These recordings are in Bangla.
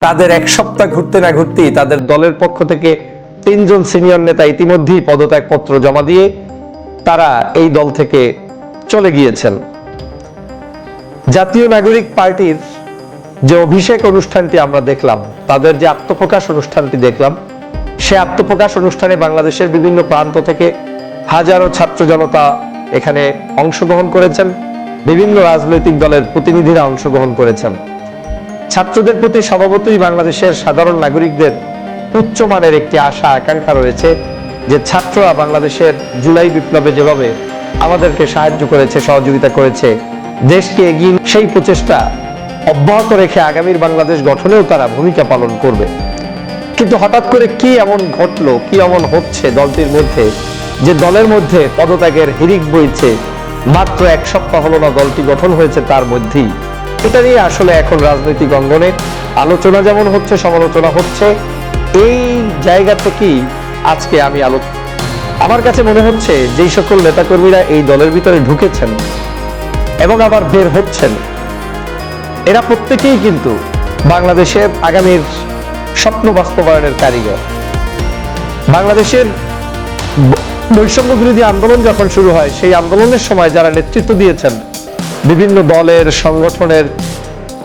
তাদের এক সপ্তাহ ঘুরতে না ঘুরতেই তাদের দলের পক্ষ থেকে 3 জন সিনিয়র নেতা ইতিমধ্যেই পদত্যাগ পত্র জমা দিয়ে তারা এই দল থেকে চলে গিয়েছেন। জাতীয় নাগরিক পার্টির যে অভিষেক অনুষ্ঠানটি আমরা দেখলাম, তাদের যে আত্মপ্রকাশ অনুষ্ঠানটি দেখলাম, সে আত্মপ্রকাশ অনুষ্ঠানে বাংলাদেশের বিভিন্ন প্রান্ত থেকে হাজারো ছাত্র জনতা এখানে অংশগ্রহণ করেছেন, বিভিন্ন রাজনৈতিক দলের প্রতিনিধিরা অংশগ্রহণ করেছেন। ছাত্রদের প্রতি স্বভাবতই বাংলাদেশের সাধারণ নাগরিকদের উচ্চমানের একটি আশা আকাঙ্ক্ষা রয়েছে যে ছাত্ররা বাংলাদেশের জুলাই বিপ্লবে যেভাবে আমাদেরকে সাহায্য করেছে, সহযোগিতা করেছে, দেশকে এগিয়ে সেই প্রচেষ্টা অব্যাহত রেখে আগামীর বাংলাদেশ গঠনেও তারা ভূমিকা পালন করবে। কিন্তু হঠাৎ করে কি এমন ঘটলো, কি এমন হচ্ছে দলটির মধ্যে যে দলের মধ্যে পদত্যাগের হিড়িক বইছে? মাত্র 1 সপ্তাহ হলো না দলটি গঠন হয়েছে, তার মধ্যেই এটা নিয়ে আসলে এখন রাজনৈতিক অঙ্গনে আলোচনা যেমন হচ্ছে, সমালোচনা হচ্ছে। এই জায়গা থেকেই আজকে আমি আমার কাছে মনে হচ্ছে যেই সকল নেতাকর্মীরা এই দলের ভিতরে ঢুকেছেন এবং আবার বের হচ্ছেন, এরা প্রত্যেকেই কিন্তু বাংলাদেশের আগামীর স্বপ্ন বাস্তবায়নের কারিগর। বাংলাদেশের বৈষম্য বিরোধী আন্দোলন যখন শুরু হয়, সেই আন্দোলনের সময় যারা নেতৃত্ব দিয়েছেন, বিভিন্ন দলের সংগঠনের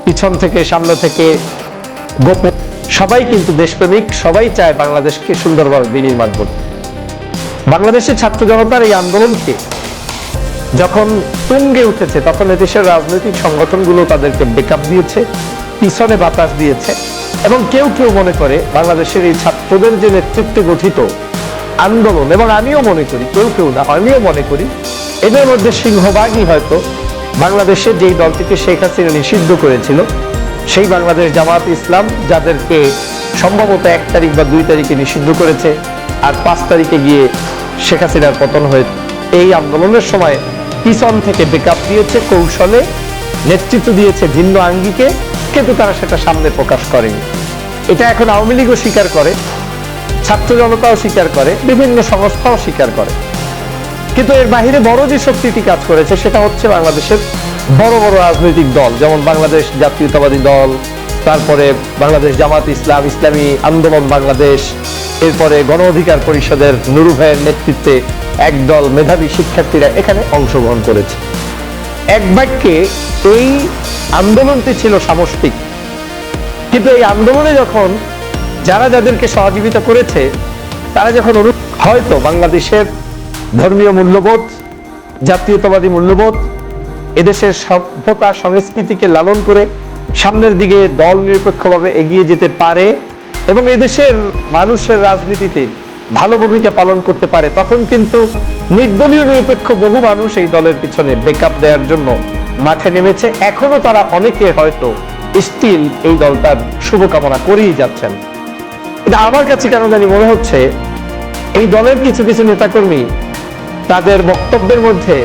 পিছন থেকে সামনে থেকে গোপন, সবাই কিন্তু দেশপ্রেমিক, সবাই চায় বাংলাদেশকে সুন্দরভাবে বিনির্মাণ করতে। বাংলাদেশের ছাত্র জনতার এই আন্দোলনকে যখন তুঙ্গে উঠেছে, তখন এদেশের রাজনৈতিক সংগঠনগুলো তাদেরকে ব্যাকআপ দিয়েছে, পিছনে বাতাস দিয়েছে। এবং কেউ কেউ মনে করে বাংলাদেশের এই ছাত্রদের যে নেতৃত্বে গঠিত আন্দোলন, এবং আমিও মনে করি, কেউ কেউ না, আমিও মনে করি এদের মধ্যে সিংহভাগই হয়তো বাংলাদেশের যেই দলটিকে শেখ হাসিনা নিষিদ্ধ করেছিল, সেই বাংলাদেশ জামাত ইসলাম, যাদেরকে সম্ভবত 1 তারিখ বা 2 তারিখে নিষিদ্ধ করেছে, আর 5 তারিখে গিয়ে শেখ হাসিনার পতন হয়েছে। এই আন্দোলনের সময় পিছন থেকে ব্যাকআপ দিয়েছে, কৌশলে নেতৃত্ব দিয়েছে ভিন্ন আঙ্গিকে, কিন্তু তারা সেটা সামনে প্রকাশ করেনি। এটা এখন আওয়ামী লীগও স্বীকার করে, ছাত্র জনতাও স্বীকার করে, বিভিন্ন সংস্থাও স্বীকার করে। কিন্তু এর বাহিরে বড় যে শক্তিটি কাজ করেছে সেটা হচ্ছে বাংলাদেশের বড় বড় রাজনৈতিক দল, যেমন বাংলাদেশ জাতীয়তাবাদী দল, তারপরে বাংলাদেশ জামাত ইসলাম, ইসলামী আন্দোলন বাংলাদেশ, এরপরে গণ অধিকার পরিষদের নুরু ভাইয়ের নেতৃত্বে একদল মেধাবী শিক্ষার্থীরা এখানে অংশগ্রহণ করেছে। এক বাক্যে এই আন্দোলনটি ছিল সামষ্টিক। কিন্তু এই আন্দোলনে যখন যারা যাদেরকে সহযোগিতা করেছে, তারা যখন হয়তো বাংলাদেশের ধর্মীয় মূল্যবোধ, জাতীয়তাবাদী মূল্যবোধ, এদেশের সভ্যতা সংস্কৃতিকে লালন করে সামনের দিকে দল নিরপেক্ষভাবে এগিয়ে যেতে পারে এবং এদেশের মানুষের রাজনীতিতে ভালো ভূমিকা পালন করতে পারে, তখন কিন্তু নির্দলীয় নিরপেক্ষ বহু মানুষ এই দলের পিছনে ব্যাকআপ দেওয়ার জন্য মাঠে নেমেছে। এখনো তারা অনেকে হয়তো স্টিল এই দলটার শুভকামনা করেই যাচ্ছেন। এটা আমার কাছে কেন জানি মনে হচ্ছে এই দলের কিছু কিছু নেতাকর্মী তাদের বক্তব্যের মধ্যে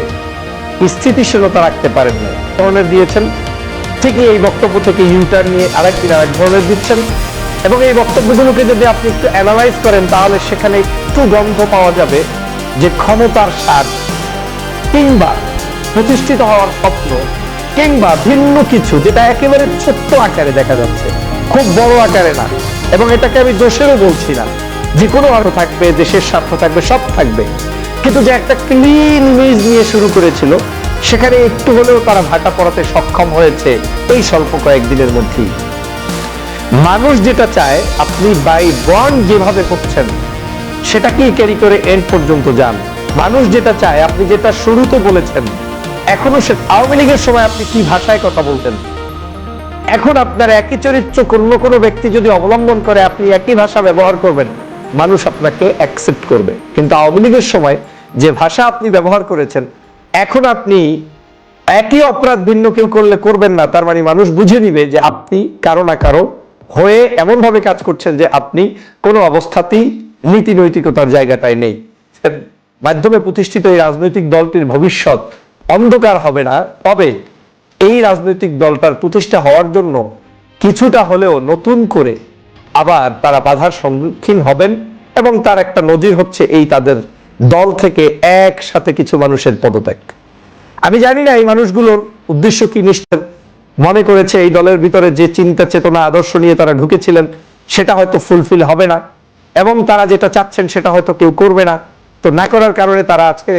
স্থিতিশীলতা রাখতে পারেন না, ধরনের দিয়েছেন। ঠিকই এই বক্তব্য থেকে ইউটার্ন নিয়ে আরেক ধরনের দিচ্ছেন, এবং এই বক্তব্যগুলোকে যদি আপনি একটু অ্যানালাইজ করেন, তাহলে সেখানে একটু গন্ধ পাওয়া যাবে যে ক্ষমতার স্বাদ, কিংবা প্রতিষ্ঠিত হওয়ার স্বপ্ন, কিংবা ভিন্ন কিছু, যেটা একেবারে ছোট্ট আকারে দেখা যাচ্ছে, খুব বড় আকারে না। এবং এটাকে আমি দোষেরও বলছি না, যে কোনো আরো থাকবে, দেশের স্বার্থ থাকবে, সব থাকবে, কিন্তু যে একটা ক্লিন ইমেজ নিয়ে শুরু করেছিল, সেখানে একটু হলেও তারা ভাটা পড়াতে সক্ষম হয়েছে এই স্বল্প কয়েকদিনের মধ্যেই। মানুষ যেটা চায়, আপনি বাই বন্ড যেভাবে করছেন সেটাকেই ক্যারি করে এন্ড পর্যন্ত যান। মানুষ যেটা চায়, আপনি যেটা শুরুতে বলেছেন, এখনো সে আওয়ামী লীগের সময় আপনি কি ভাষায় কথা বলতেন, এখন আপনার একই চরিত্র অন্য কোনো ব্যক্তি যদি অবলম্বন করে, আপনি একই ভাষা ব্যবহার করবেন, মানুষ আপনাকে অ্যাকসেপ্ট করবে। কিন্তু আওয়ামী লীগের সময় যে ভাষা আপনি ব্যবহার করেছেন, এখন আপনি একই অপরাধ ভিন্ন কেউ করলে করবেন না, তার মানে মানুষ বুঝে নিবে যে আপনি কারো না কারো হয়ে এমন ভাবে কাজ করছেন যে আপনি কোনো অবস্থাতেই নীতি নৈতিকতার জায়গাটায় নেই। মাধ্যমে প্রতিষ্ঠিত এই রাজনৈতিক দলটির ভবিষ্যৎ অন্ধকার হবে না, তবে এই রাজনৈতিক দলটার প্রতিষ্ঠা হওয়ার জন্য কিছুটা হলেও নতুন করে আবার তারা বাধার সম্মুখীন হবেন, এবং তার একটা নজির হচ্ছে এই তাদের দল থেকে একসাথে কিছু মানুষের পদত্যাগ। আমি জানি না এই মানুষগুলোর উদ্দেশ্য কি, নিশ্চয় মনে করেছে এই দলের ভিতরে যে চিন্তা চেতনা আদর্শ নিয়ে তারা ঢুকেছিলেন সেটা হয়তো ফুলফিল হবে না, এবং তারা যেটা চাচ্ছেন সেটা হয়তো কেউ করবে না। তো না করার কারণে তারা আজকে